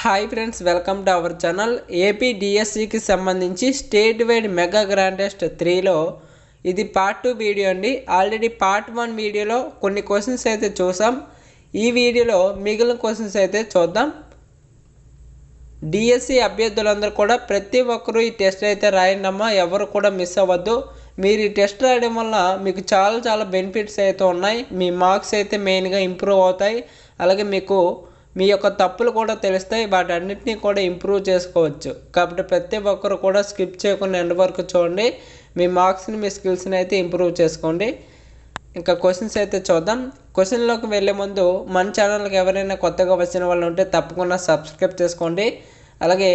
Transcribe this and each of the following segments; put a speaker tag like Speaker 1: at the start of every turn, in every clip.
Speaker 1: Hi friends, welcome to our channel. AP డిఎస్సికి సంబంధించి state wide mega grand test 3లో ఇది పార్ట్ 2 వీడియో అండి. ఆల్రెడీ పార్ట్ 1 వీడియోలో కొన్ని క్వశ్చన్స్ అయితే చూసాం. ఈ వీడియోలో మిగిలిన క్వశ్చన్స్ అయితే చూద్దాం. డిఎస్సి అభ్యర్థులందరూ కూడా ప్రతి ఒక్కరూ ఈ టెస్ట్ అయితే రాయండి అమ్మా, ఎవరు కూడా మిస్ అవ్వద్దు. మీరు ఈ టెస్ట్ రాయడం వల్ల మీకు చాలా బెనిఫిట్స్ అయితే ఉన్నాయి. మీ మార్క్స్ అయితే మెయిన్గా ఇంప్రూవ్ అవుతాయి. అలాగే మీకు మీ యొక్క తప్పులు కూడా తెలుస్తాయి, వాటన్నిటినీ కూడా ఇంప్రూవ్ చేసుకోవచ్చు. కాబట్టి ప్రతి ఒక్కరు కూడా స్కిప్ చేయకుండా ఎండ్ వరకు చూడండి. మీ మార్క్స్ని మీ స్కిల్స్ని అయితే ఇంప్రూవ్ చేసుకోండి. ఇంకా క్వశ్చన్స్ అయితే చూద్దాం. క్వశ్చన్లోకి వెళ్ళే ముందు మన ఛానల్కి ఎవరైనా కొత్తగా వచ్చిన వాళ్ళు ఉంటే తప్పకుండా సబ్స్క్రైబ్ చేసుకోండి. అలాగే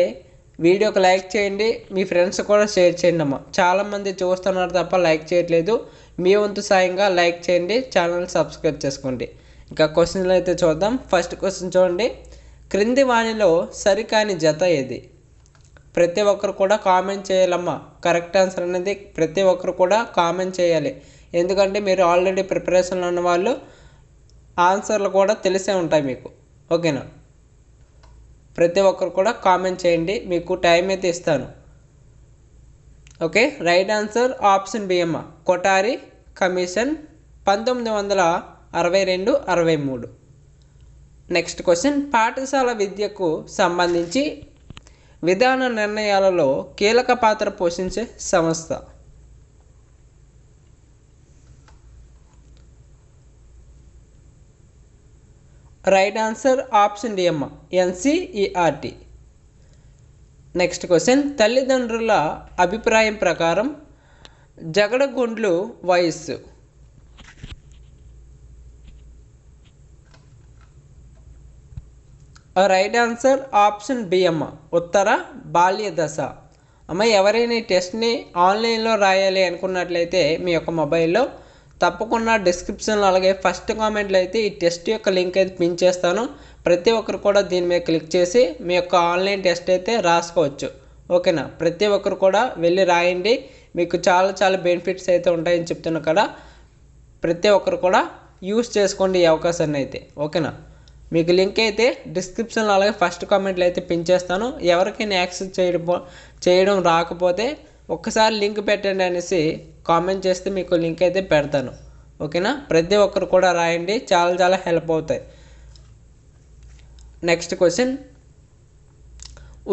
Speaker 1: వీడియోకి లైక్ చేయండి, మీ ఫ్రెండ్స్ కూడా షేర్ చేయండి అమ్మ. చాలామంది చూస్తున్నారు తప్ప లైక్ చేయట్లేదు. మీ వంతు సాయంగా లైక్ చేయండి, ఛానల్ సబ్స్క్రైబ్ చేసుకోండి. ఇంకా క్వశ్చన్లు అయితే చూద్దాం. ఫస్ట్ క్వశ్చన్ చూడండి. క్రింది వాణిలో సరికాని జత ఏది? ప్రతి ఒక్కరు కూడా కామెంట్ చేయాలమ్మా. కరెక్ట్ ఆన్సర్ అనేది ప్రతి ఒక్కరు కూడా కామెంట్ చేయాలి. ఎందుకంటే మీరు ఆల్రెడీ ప్రిపరేషన్లో ఉన్న వాళ్ళు ఆన్సర్లు కూడా తెలిసే ఉంటాయి మీకు. ఓకేనా? ప్రతి ఒక్కరు కూడా కామెంట్ చేయండి, మీకు టైం అయితే ఇస్తాను. Okay, right answer option B అమ్మ. కొఠారి కమిషన్ 1962-63. Next question. పాఠశాల విద్యకు సంబంధించి విధాన నిర్ణయాలలో కీలక పాత్ర పోషించే సంస్థ? రైట్ ఆన్సర్ ఆప్షన్ డి అమ్మ, ఎన్సిఈఆర్టీ. Next question. తల్లిదండ్రుల అభిప్రాయం ప్రకారం జగడగొండ్లు వయస్సు? రైట్ ఆన్సర్ ఆప్షన్ బి అమ్మ, ఉత్తర బాల్య దశ. అమ్మ, ఎవరైనా ఈ టెస్ట్ని ఆన్లైన్లో రాయాలి అనుకున్నట్లయితే మీ యొక్క మొబైల్లో తప్పకుండా డిస్క్రిప్షన్లో అలాగే ఫస్ట్ కామెంట్లో అయితే ఈ టెస్ట్ యొక్క లింక్ అయితే పిన్ చేస్తాను. ప్రతి ఒక్కరు కూడా దీని మీద క్లిక్ చేసి మీ యొక్క ఆన్లైన్ టెస్ట్ అయితే రాసుకోవచ్చు. ఓకేనా? ప్రతి ఒక్కరు కూడా వెళ్ళి రాయండి, మీకు చాలా బెనిఫిట్స్ అయితే ఉంటాయని చెప్తున్నా కదా. ప్రతి ఒక్కరు కూడా యూస్ చేసుకోండి ఈ అవకాశాన్ని అయితే. ఓకేనా? మీకు లింక్ అయితే డిస్క్రిప్షన్లో అలాగే ఫస్ట్ కామెంట్లో అయితే పిన్ చేస్తాను. ఎవరికైనా యాక్సెస్ చేయడం రాకపోతే ఒక్కసారి లింక్ పెట్టండి అనేసి కామెంట్ చేస్తే మీకు లింక్ అయితే పెడతాను. ఓకేనా? ప్రతి ఒక్కరు కూడా రాయండి, చాలా హెల్ప్ అవుతాయి. Next question.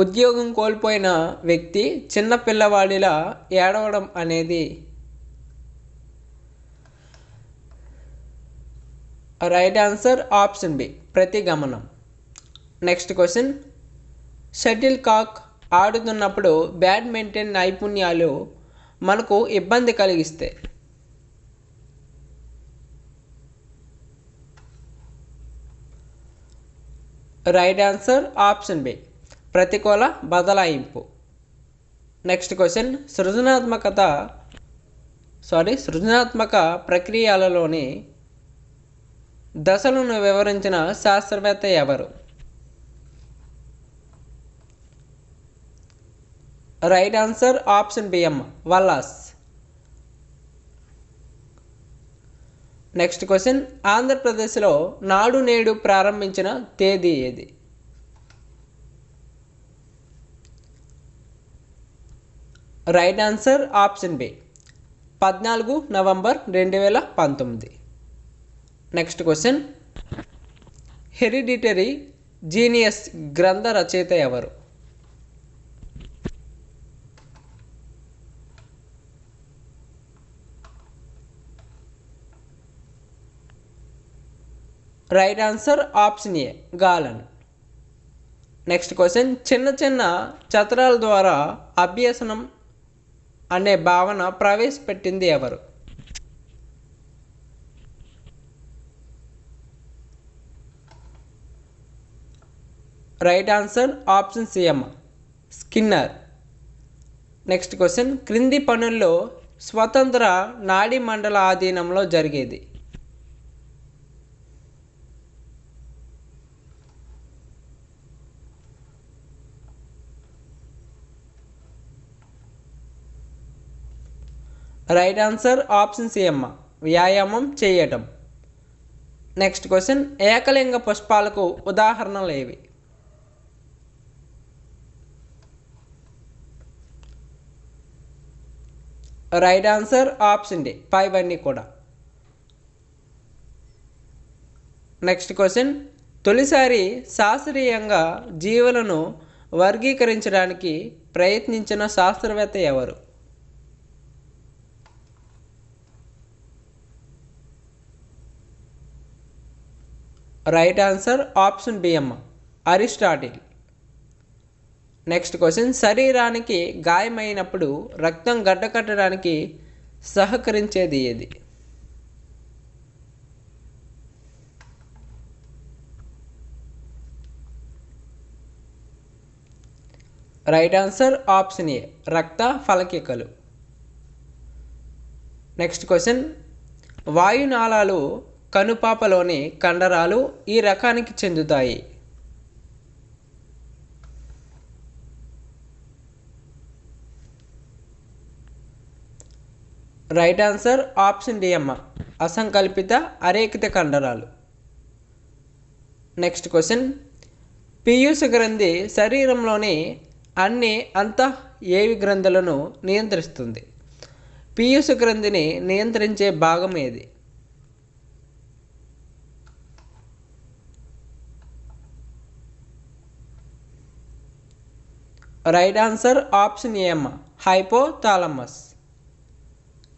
Speaker 1: ఉద్యోగం కోల్పోయిన వ్యక్తి చిన్న పిల్లవాడిలా ఏడవడం అనేది? రైట్ ఆన్సర్ ఆప్షన్ బి, ప్రతిగమనం. Next question. షటిల్ కాక్ ఆడుతున్నప్పుడు బ్యాడ్మింటన్ నైపుణ్యాలు మనకు ఇబ్బంది కలిగిస్తే? రైట్ ఆన్సర్ ఆప్షన్ బి, ప్రతికూల బదలాయింపు. Next question. సృజనాత్మక ప్రక్రియలలోని దశలను వివరించిన శాస్త్రవేత్త ఎవరు? రైట్ ఆన్సర్ ఆప్షన్ బి అమ్మ, వల్లాస్. Next question. ఆంధ్రప్రదేశ్లో నాడు నేడు ప్రారంభించిన తేదీ ఏది? Right answer option B, 14 November 2019. Next question. Hereditary genius గ్రంథ రచయిత ఎవరు? Right answer option A, Galton. Next question. చిన్న చతురాల ద్వారా అభ్యసనం అనే భావన ప్రవేశపెట్టింది ఎవరు? రైట్ ఆన్సర్ ఆప్షన్ సి అమ్మ, స్కిన్నర్. Next question. క్రింది పనుల్లో స్వతంత్ర నాడీ మండల ఆధీనంలో జరిగేది? రైట్ ఆన్సర్ ఆప్షన్ సి అమ్మ, వ్యాయామం చేయటం. Next question. ఏకలింగ పుష్పాలకు ఉదాహరణలు ఏవి? రైట్ ఆన్సర్ ఆప్షన్ డి పైవన్నీ కూడా. నెక్స్ట్ క్వశ్చన్, తొలిసారి శాస్త్రీయంగా జీవులను వర్గీకరించడానికి ప్రయత్నించిన శాస్త్రవేత్త ఎవరు? రైట్ ఆన్సర్ ఆప్షన్ బి అమ్మ అరిస్టాటిల్. నెక్స్ట్ క్వశ్చన్, శరీరానికి గాయమైనప్పుడు రక్తం గడ్డకట్టడానికి సహకరించేది ఏది? రైట్ ఆన్సర్ ఆప్షన్ ఏ రక్త ఫలకికలు. నెక్స్ట్ క్వశ్చన్, వాయునాళాలు కనుపాపలోని కండరాలు ఈ రకానికి చెందుతాయి. రైట్ ఆన్సర్ ఆప్షన్ డి అమ్మ అసంకల్పిత అరేఖిత కండరాలు. నెక్స్ట్ క్వశ్చన్, పీయూష గ్రంథి శరీరంలోని అన్ని ఏవి గ్రంథులను నియంత్రిస్తుంది? పీయూష గ్రంథిని నియంత్రించే భాగం ఏది? రైట్ ఆన్సర్ ఆప్షన్ ఏ అమ్మ హైపోథాలమస్.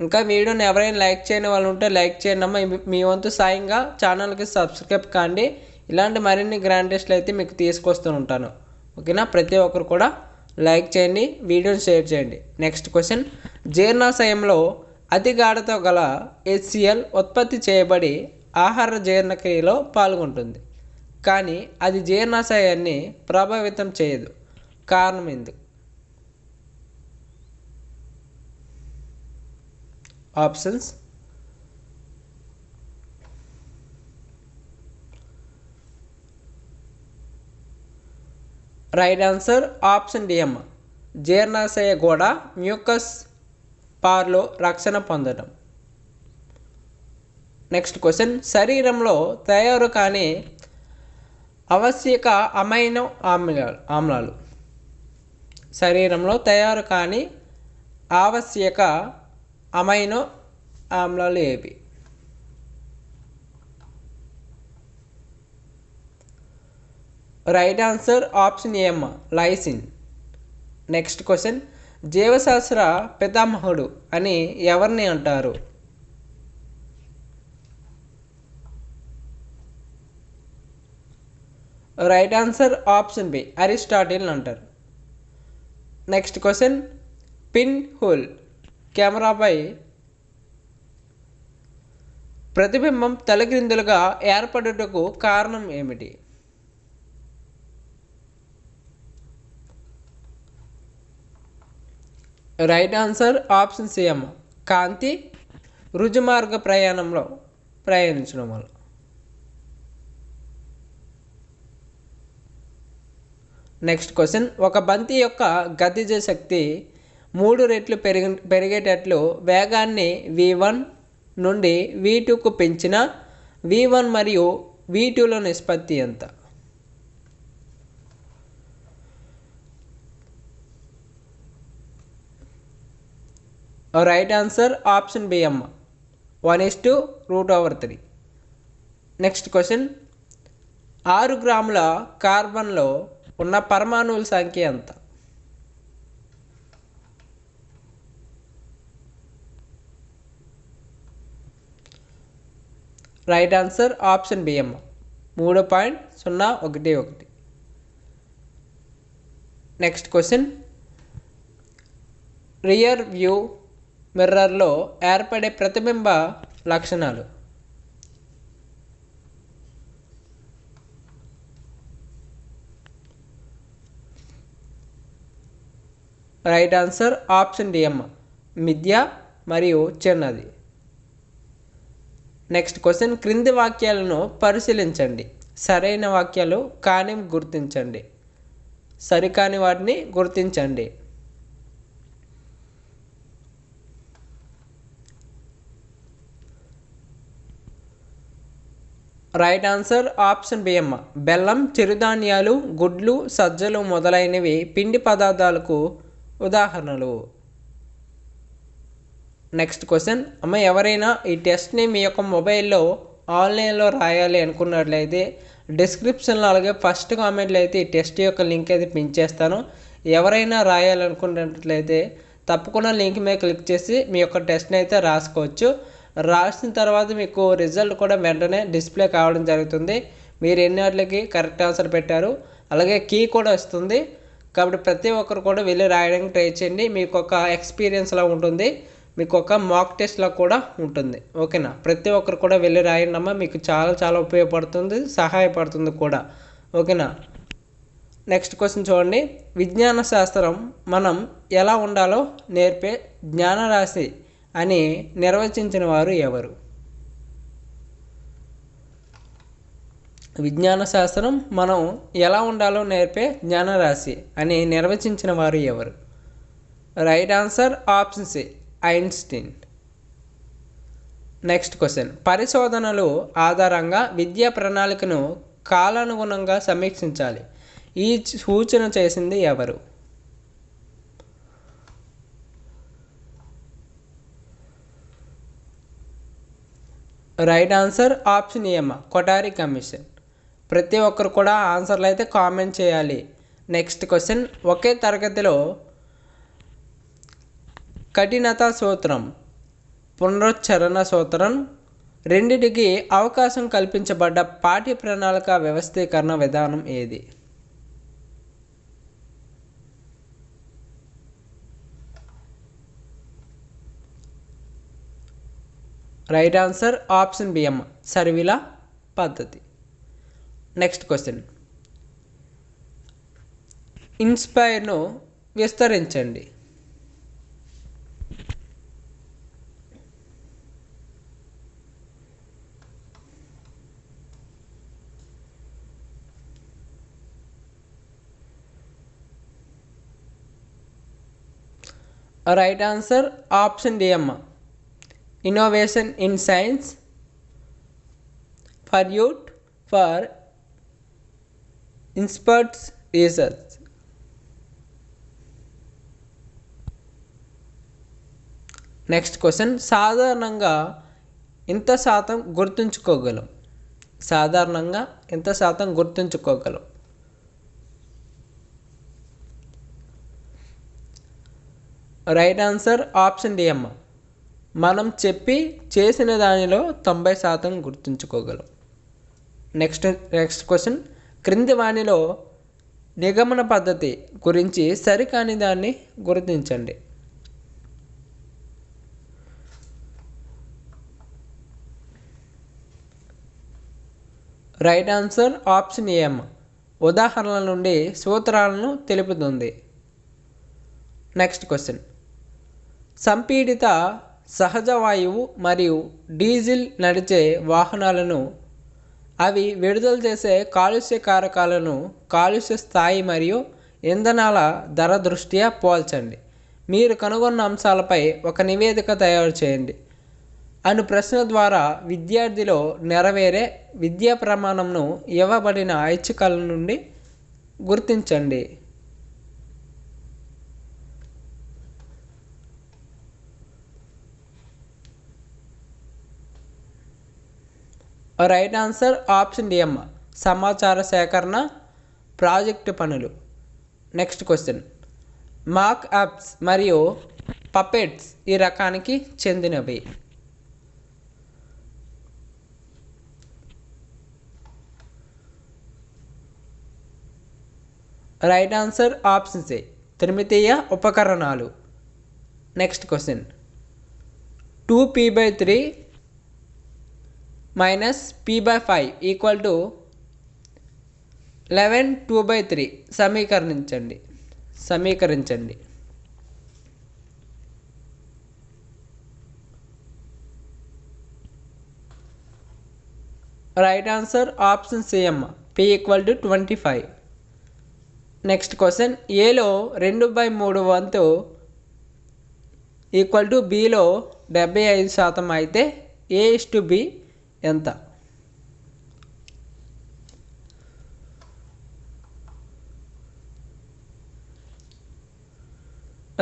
Speaker 1: ఇంకా వీడియోని ఎవరైనా లైక్ చేయని వాళ్ళు ఉంటే లైక్ చేయండి అమ్మ. మీ వంతు సాయంగా ఛానల్కి సబ్స్క్రైబ్ కాండి. ఇలాంటి మరిన్ని గ్రాండ్ టెస్ట్లు అయితే మీకు తీసుకొస్తూ ఉంటాను. ఓకేనా, ప్రతి ఒక్కరు కూడా లైక్ చేయండి, వీడియోని షేర్ చేయండి. నెక్స్ట్ క్వశ్చన్, జీర్ణాశయంలో అతి గాఢత గల HCl ఉత్పత్తి చేయబడి ఆహార జీర్ణక్రియలో పాల్గొంటుంది, కానీ అది జీర్ణాశయాన్ని ప్రభావితం చేయదు. కారణం ఎందుకు? Options: right answer option D అమ్మ జీర్ణాశయ గోడ మ్యూకస్ పార్లో రక్షణ పొందడం. నెక్స్ట్ క్వశ్చన్, శరీరంలో తయారు కాని ఆవశ్యక అమైనో ఆమ్లాలు శరీరంలో తయారు కాని ఆవశ్యక అమైనో ఆమ్లాలు ఏవి? రైట్ ఆన్సర్ ఆప్షన్ ఏ అమ్మ లైసిన్. నెక్స్ట్ క్వశ్చన్, జీవశాస్త్ర పితామహుడు అని ఎవరిని అంటారు? Right answer option B Aristotle అంటారు. నెక్స్ట్ క్వశ్చన్, పిన్ హోల్ కెమెరాపై ప్రతిబింబం తలక్రిందులుగా ఏర్పడుటకు కారణం ఏమిటి? రైట్ ఆన్సర్ ఆప్షన్ సి అమ్మ కాంతి రుజుమార్గ ప్రయాణంలో ప్రయాణించడం వల్ల. నెక్స్ట్ క్వశ్చన్, ఒక బంతి యొక్క గతిజ శక్తి 3 రెట్లు పెరిగేటట్లు వేగాన్ని V1 నుండి V2కు పెంచిన V1 మరియు V2ల నిష్పత్తి ఎంత? రైట్ ఆన్సర్ ఆప్షన్ బి అమ్మ 1:√3. నెక్స్ట్ క్వశ్చన్, 6 గ్రాముల కార్బన్లో ఉన్న పరమాణువుల సంఖ్య ఎంత? రైట్ ఆన్సర్ ఆప్షన్ బి అమ్మ 3.011. నెక్స్ట్ క్వశ్చన్, రియర్ వ్యూ మిర్రర్లో ఏర్పడే ప్రతిబింబ లక్షణాలు. రైట్ ఆన్సర్ ఆప్షన్ డి అమ్మ మిథ్య మరియు చిన్నది. నెక్స్ట్ క్వశ్చన్, క్రింది వాక్యాలను పరిశీలించండి, సరైన వాక్యాలు కాని గుర్తించండి, సరికాని వాటిని గుర్తించండి. రైట్ ఆన్సర్ ఆప్షన్ బి అమ్మ బెల్లం, చిరుధాన్యాలు, గుడ్లు, సజ్జలు మొదలైనవి పిండి పదార్థాలకు ఉదాహరణలు. నెక్స్ట్ క్వశ్చన్ అమ్మ, ఎవరైనా ఈ టెస్ట్ని మీ యొక్క మొబైల్లో ఆన్లైన్లో రాయాలి అనుకున్నట్లయితే డిస్క్రిప్షన్లో అలాగే ఫస్ట్ కామెంట్లో అయితే ఈ టెస్ట్ యొక్క లింక్ అయితే పిన్ చేస్తాను. ఎవరైనా రాయాలనుకున్నట్లయితే తప్పకుండా లింక్ మీద క్లిక్ చేసి మీ యొక్క టెస్ట్ని అయితే రాసుకోవచ్చు. రాసిన తర్వాత మీకు రిజల్ట్ కూడా వెంటనే డిస్ప్లే కావడం జరుగుతుంది. మీరు ఎన్ని వాటికి కరెక్ట్ ఆన్సర్ పెట్టారు, అలాగే కీ కూడా వస్తుంది. కాబట్టి ప్రతి ఒక్కరు కూడా వెళ్ళి రాయడానికి ట్రై చేయండి. మీకు ఒక ఎక్స్పీరియన్స్లా ఉంటుంది, మీకు ఒక మాక్ టెస్ట్లా కూడా ఉంటుంది. ఓకేనా, ప్రతి ఒక్కరు కూడా వెళ్ళి రాయండి అమ్మా, మీకు చాలా చాలా ఉపయోగపడుతుంది, సహాయపడుతుంది కూడా. ఓకేనా. నెక్స్ట్ క్వశ్చన్ చూడండి. విజ్ఞాన శాస్త్రం మనం ఎలా ఉండాలో నేర్పే జ్ఞానరాశి అని నిర్వచించిన వారు ఎవరు? విజ్ఞాన శాస్త్రం మనం ఎలా ఉండాలో నేర్పే జ్ఞానరాశి అని నిర్వచించిన వారు ఎవరు? Right answer option C, Einstein. Next question. పరిశోధనలు ఆధారంగా విద్యా ప్రణాళికను కాలానుగుణంగా సమీక్షించాలి. ఈ సూచన చేసింది ఎవరు? రైట్ ఆన్సర్ ఆప్షన్ ఏ అమ్మ, కొఠారి కమిషన్. ప్రతి ఒక్కరు కూడా ఆన్సర్లు అయితే కామెంట్ చేయాలి. Next question. ఒకే తరగతిలో కఠినత సూత్రం, పునరుచ్చరణ సూత్రం రెండిటికి అవకాశం కల్పించబడ్డ పాఠ్య ప్రణాళిక వ్యవస్థీకరణ విధానం ఏది? రైట్ ఆన్సర్ ఆప్షన్ బి అమ్మ, సర్విలా పద్ధతి. Next question. ఇన్స్పైర్ను విస్తరించండి. రైట్ ఆన్సర్ ఆప్షన్ డి అమ్మ, innovation in science for youth for inspired research. Next question. సాధారణంగా ఎంత శాతం గుర్తుంచుకోగలం? సాధారణంగా ఎంత శాతం గుర్తుంచుకోగలం? రైట్ ఆన్సర్ ఆప్షన్ డి అమ్మ, మనం చెప్పి చేసిన దానిలో 90% గుర్తుంచుకోగలం. Next question. క్రింది వాణిలో నిగమన పద్ధతి గురించి సరికాని దాన్ని గుర్తించండి. రైట్ ఆన్సర్ ఆప్షన్ ఏ అమ్మ, ఉదాహరణల నుండి సూత్రాలను తెలుపుతుంది. Next question. సంపీడిత సహజ వాయువు మరియు డీజిల్ నడిచే వాహనాలను అవి విడుదల చేసే కాలుష్య కారకాలను కాలుష్య స్థాయి మరియు ఇంధనాల ధర దృష్ట్యా పోల్చండి. మీరు కనుగొన్న అంశాలపై ఒక నివేదిక తయారు చేయండి అను ప్రశ్న ద్వారా విద్యార్థిలో నెరవేరే విద్యా ప్రమాణంను ఇవ్వబడిన ఐచ్ఛికాల నుండి గుర్తించండి. రైట్ ఆన్సర్ ఆప్షన్ డి అమ్మ, సమాచార సేకరణ ప్రాజెక్టు పనులు. Next question. మాక్ అప్స్ మరియు పపెట్స్ ఈ రకానికి చెందినవి. రైట్ ఆన్సర్ ఆప్షన్ సి, త్రిమితీయ ఉపకరణాలు. Next question. 2p/3 minus p/5 equal to 11 2/3 సమీకరించండి. రైట్ ఆన్సర్ ఆప్షన్ సి అమ్మ, p equal to 25. Next question. ఏలో 2/3 వంతు ఈక్వల్ టు బిలో 75% అయితే a/b ఎంత?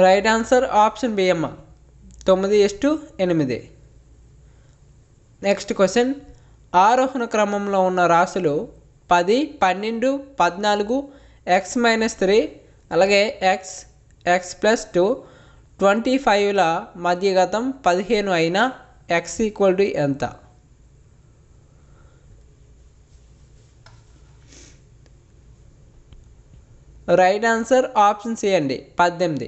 Speaker 1: రైట్ ఆన్సర్ ఆప్షన్ బి అమ్మ, 9:8. నెక్స్ట్ క్వశ్చన్, ఆరోహణ క్రమంలో ఉన్న రాశులు 10, 12, 14, x-3 అలాగే x+2 25ల మధ్యగతం 15 అయినా x = ఎంత? రైట్ ఆన్సర్ ఆప్షన్ సి అండి, 18.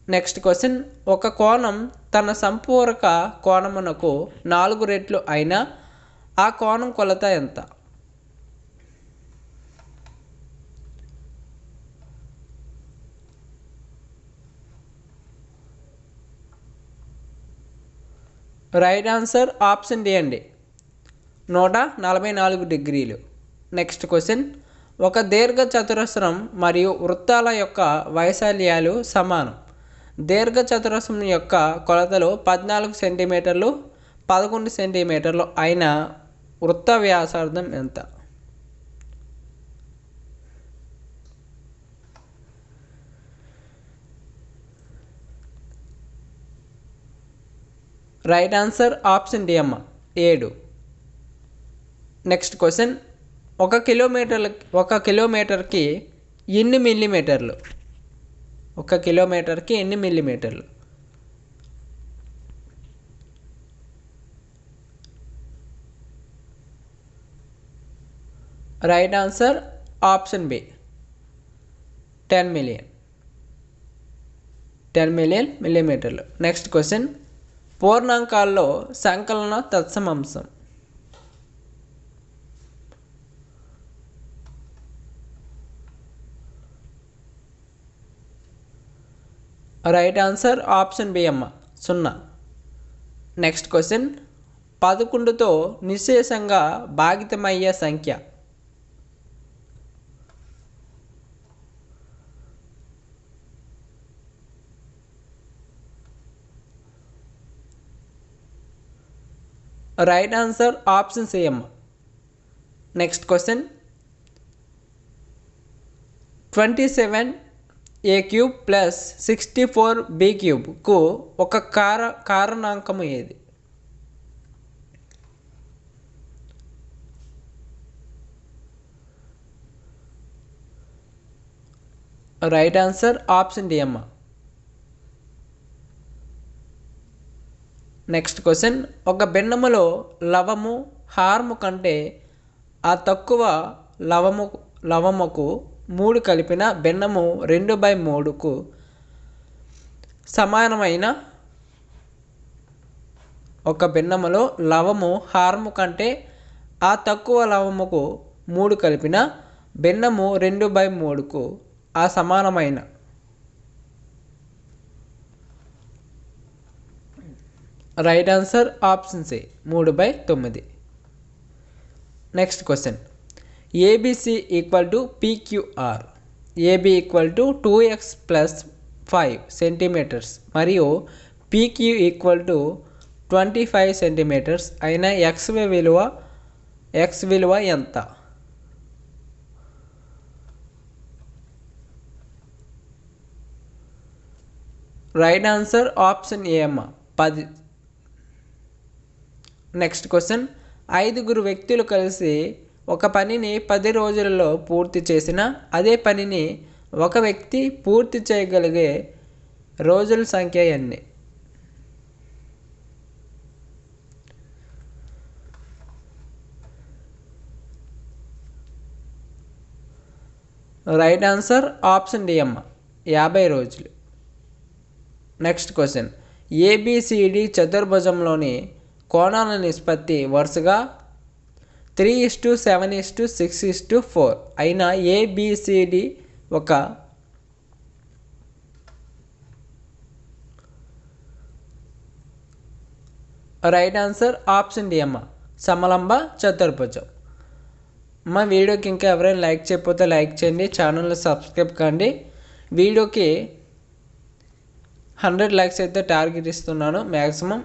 Speaker 1: నెక్స్ట్ క్వశ్చన్, ఒక కోణం తన సంపూరక కోణమునకు 4 రెట్లు అయినా ఆ కోణం కొలత ఎంత? రైట్ ఆన్సర్ ఆప్షన్ డి అండి, 144 డిగ్రీలు. నెక్స్ట్ క్వశ్చన్, ఒక దీర్ఘ చతురస్రం మరియు వృత్తాల యొక్క వైశాల్యాలు సమానం. దీర్ఘ చతురస్రం యొక్క కొలతలు 14 సెంటీమీటర్లు, 11 సెంటీమీటర్లు అయిన వృత్త వ్యాసార్థం ఎంత? రైట్ ఆన్సర్ ఆప్షన్ డి అమ్మ, 7. నెక్స్ట్ క్వశ్చన్, ఒక కిలోమీటర్కి ఎన్ని మిల్లీమీటర్లు? 1 కిలోమీటర్కి ఎన్ని మిల్లీమీటర్లు? Right answer option B, 10 million మిల్లీమీటర్లు. నెక్స్ట్ క్వశ్చన్, పూర్ణాంకాల్లో సంకలన తత్సమాంశం. రైట్ ఆన్సర్ ఆప్షన్ బి అమ్మ, 0. నెక్స్ట్ క్వశ్చన్, 11తో నిశ్శేషంగా భాగితమయ్యే సంఖ్య. రైట్ ఆన్సర్ ఆప్షన్ సి అమ్మ. నెక్స్ట్ క్వశ్చన్, 27a³ + 64b³ ఒక కారణాంకము ఏది? రైట్ ఆన్సర్ ఆప్షన్ డి అమ్మ. నెక్స్ట్ క్వశ్చన్, ఒక భిన్నములో లవము హారము కంటే ఆ తక్కువ లవముకు 3 కలిపిన భిన్నము 2/3కు సమానమైన. ఒక భిన్నములో లవము హారము కంటే ఆ తక్కువ లవముకు 3 కలిపిన భిన్నము 2/3కు ఆ సమానమైన. Right answer option C, 3/9. Next question, ABC = PQR. AB = 2x + 5 centimetres మరియు PQ = 25 సెంటీమీటర్స్ అయిన x విలువ ఎంత? రైట్ ఆన్సర్ ఆప్షన్ ఏ అమ్మ, 10. నెక్స్ట్ క్వశ్చన్, 5 వ్యక్తులు కలిసి ఒక పనిని 10 రోజులలో పూర్తి చేసిన అదే పనిని ఒక వ్యక్తి పూర్తి చేయగలిగే రోజుల సంఖ్య ఎన్ని? రైట్ ఆన్సర్ ఆప్షన్ డి అమ్మ, 50 రోజులు. నెక్స్ట్ క్వశ్చన్, ఏబిసిడి చతుర్భుజంలోని కోణాల నిష్పత్తి వరుసగా 3:7:6:4 అయిన ఏబిసిడి ఒక రైట్ ఆన్సర్ ఆప్షన్ డి అమ్మ, సమలంబ చతుర్భుజం. మా వీడియోకి ఇంకా ఎవరైనా లైక్ చేయకపోతే లైక్ చేయండి, ఛానల్ని సబ్స్క్రైబ్ కండి. వీడియోకి 100 లైక్స్ అయితే టార్గెట్ ఇస్తున్నాను మ్యాక్సిమం.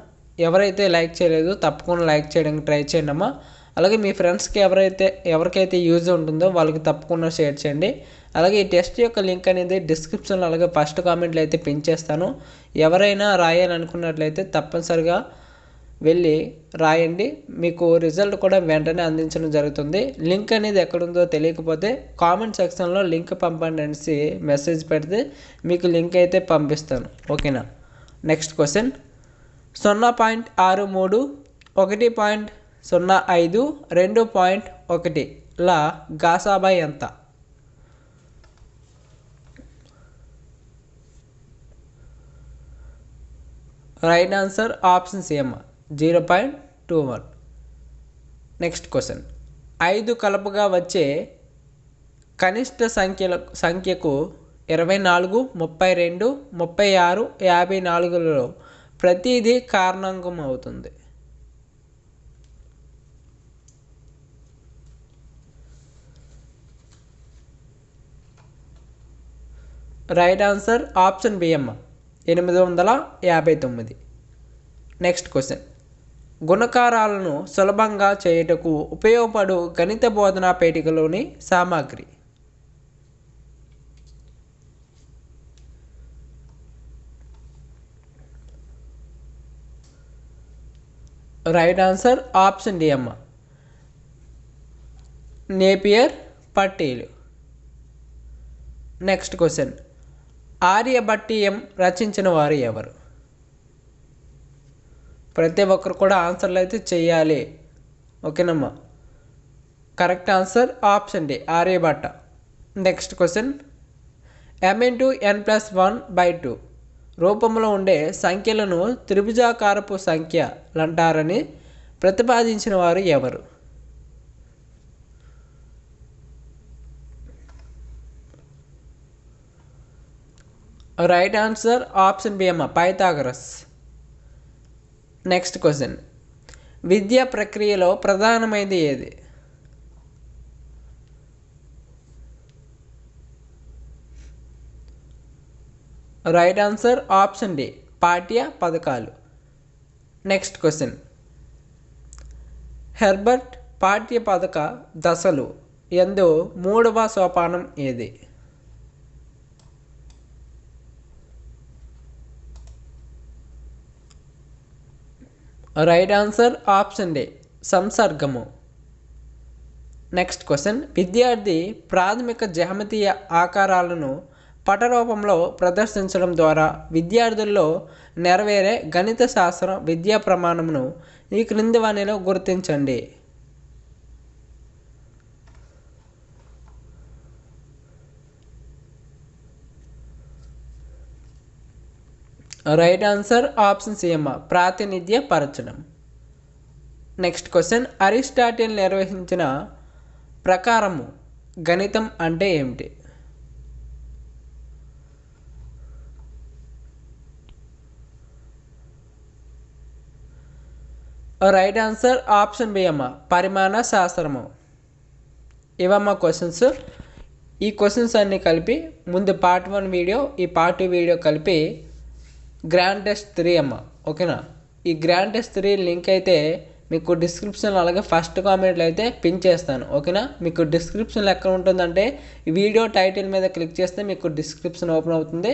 Speaker 1: ఎవరైతే లైక్ చేయలేదు తప్పకుండా లైక్ చేయడానికి ట్రై చేయండి అమ్మా. అలాగే మీ ఫ్రెండ్స్కి ఎవరికైతే యూజ్ ఉంటుందో వాళ్ళకి తప్పకుండా షేర్ చేయండి. అలాగే ఈ టెస్ట్ యొక్క లింక్ అనేది డిస్క్రిప్షన్లో అలాగే ఫస్ట్ కామెంట్లో అయితే పిన్ చేస్తాను. ఎవరైనా రాయాలనుకున్నట్లయితే తప్పనిసరిగా వెళ్ళి రాయండి. మీకు రిజల్ట్ కూడా వెంటనే అందించడం జరుగుతుంది. లింక్ అనేది ఎక్కడుందో తెలియకపోతే కామెంట్ సెక్షన్లో లింక్ పంపండి అనేసి మెసేజ్ పెడితే మీకు లింక్ అయితే పంపిస్తాను. ఓకేనా. నెక్స్ట్ క్వశ్చన్ 0.63, 1.05, 2.1ల గాసాబా ఎంత? రైట్ ఆన్సర్ ఆప్షన్ సి అమ్మ 0.21. నెక్స్ట్ క్వశ్చన్ 5 కలపగా వచ్చే కనిష్ట సంఖ్యకు 24, 32, 36, 54లలో ప్రతిదీ కారణాంకం అవుతుంది. రైట్ ఆన్సర్ ఆప్షన్ బి అమ్మ 859. నెక్స్ట్ క్వశ్చన్ గుణకారాలను సులభంగా చేయుటకు ఉపయోగపడు గణిత బోధనా పేటికలోని సామాగ్రి. రైట్ ఆన్సర్ ఆప్షన్ డి అమ్మ నేపియర్ పట్టీలు. నెక్స్ట్ క్వశ్చన్ ఆర్యభట్టీయం రచించిన వారు ఎవరు? ప్రతి ఒక్కరు కూడా ఆన్సర్లు అయితే చేయాలి. ఓకేనమ్మా. Correct answer option D Aryabhata. Next question m×n+1/2 రూపంలో ఉండే సంఖ్యలను త్రిభుజాకారపు సంఖ్యలంటారని ప్రతిపాదించిన వారు ఎవరు? రైట్ ఆన్సర్ ఆప్షన్ బి అమ్మ పైథాగరస్. నెక్స్ట్ క్వశ్చన్ విద్యా ప్రక్రియలో ప్రధానమైనది ఏది? రైట్ ఆన్సర్ ఆప్షన్ డి పాఠ్య పథకాలు. నెక్స్ట్ క్వశ్చన్ హెర్బర్ట్ పాఠ్య పథక దశలు యందు 3వ సోపానం ఏది? రైట్ ఆన్సర్ ఆప్షన్ డి సంసర్గము. నెక్స్ట్ క్వశ్చన్ విద్యార్థి ప్రాథమిక జ్యామితీయ ఆకారాలను పటరూపంలో ప్రదర్శించడం ద్వారా విద్యార్థుల్లో నెరవేరే గణిత శాస్త్రం విద్యా ప్రమాణమును ఈ క్రింది వానిలో గుర్తించండి. రైట్ ఆన్సర్ ఆప్షన్ సి అమ్మ ప్రాతినిధ్య పరచడం. నెక్స్ట్ క్వశ్చన్ అరిస్టాటిల్ నిర్వహించిన ప్రకారము గణితం అంటే ఏమిటి? రైట్ ఆన్సర్ ఆప్షన్ బి అమ్మ పరిమాణ శాస్త్రము. ఇవమ్మ క్వశ్చన్స్. ఈ క్వశ్చన్స్ అన్నీ కలిపి ముందు పార్ట్ 1 వీడియో ఈ పార్ట్ 2 వీడియో కలిపి గ్రాండ్ టెస్ట్ 3 అమ్మ. ఓకేనా. ఈ గ్రాండ్ టెస్ట్ 3 లింక్ అయితే మీకు డిస్క్రిప్షన్లో అలాగే ఫస్ట్ కామెంట్లో అయితే పిన్ చేస్తాను. ఓకేనా. మీకు డిస్క్రిప్షన్లో ఎక్కడ ఉంటుందంటే ఈ వీడియో టైటిల్ మీద క్లిక్ చేస్తే మీకు డిస్క్రిప్షన్ ఓపెన్ అవుతుంది.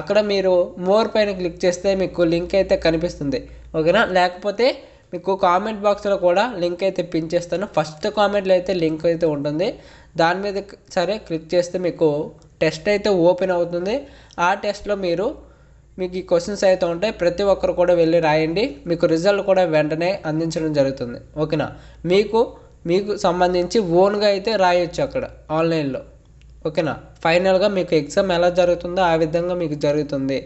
Speaker 1: అక్కడ మీరు మోర్ పైన క్లిక్ చేస్తే మీకు లింక్ అయితే కనిపిస్తుంది. ఓకేనా. లేకపోతే మీకు కామెంట్ బాక్స్లో కూడా లింక్ అయితే పిన్ చేస్తాను. ఫస్ట్ కామెంట్లో అయితే లింక్ అయితే ఉంటుంది. దాని మీద సరే క్లిక్ చేస్తే మీకు టెస్ట్ అయితే ఓపెన్ అవుతుంది. ఆ టెస్ట్లో మీకు ఈ క్వశ్చన్స్ అయితే ఉంటాయి. ప్రతి ఒక్కరు కూడా వెళ్ళి రాయండి. మీకు రిజల్ట్ కూడా వెంటనే అందించడం జరుగుతుంది. ఓకేనా. మీకు సంబంధించి ఓన్గా అయితే రాయొచ్చు అక్కడ ఆన్లైన్లో. ఓకేనా. ఫైనల్గా మీకు ఎగ్జామ్ ఎలా జరుగుతుందో ఆ విధంగా మీకు జరుగుతుంది.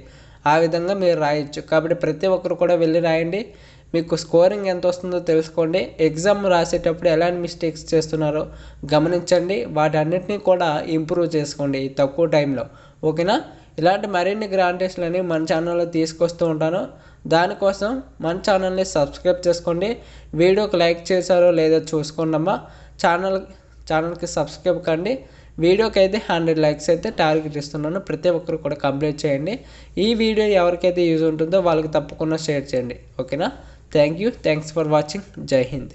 Speaker 1: ఆ విధంగా మీరు రాయొచ్చు. కాబట్టి ప్రతి ఒక్కరు కూడా వెళ్ళి రాయండి. మీకు స్కోరింగ్ ఎంత వస్తుందో తెలుసుకోండి. ఎగ్జామ్ రాసేటప్పుడు ఎలాంటి మిస్టేక్స్ చేస్తున్నారో గమనించండి. వాటన్నిటిని కూడా ఇంప్రూవ్ చేసుకోండి ఈ తక్కువ టైంలో. ఓకేనా. ఇలాంటి మరిన్ని గ్రాండ్ టెస్ట్లని మన ఛానల్లో తీసుకొస్తూ ఉంటాను. దానికోసం మన ఛానల్ని సబ్స్క్రైబ్ చేసుకోండి. వీడియోకి లైక్ చేశారో లేదో చూసుకోండి అమ్మా. ఛానల్కి సబ్స్క్రైబ్ కండి. వీడియోకి అయితే 100 లైక్స్ అయితే టార్గెట్ ఇస్తున్నాను. ప్రతి ఒక్కరు కూడా కంప్లీట్ చేయండి. ఈ వీడియో ఎవరికైతే యూజ్ ఉంటుందో వాళ్ళకి తప్పకుండా షేర్ చేయండి. ఓకేనా. Thanks for watching. జై హింద్.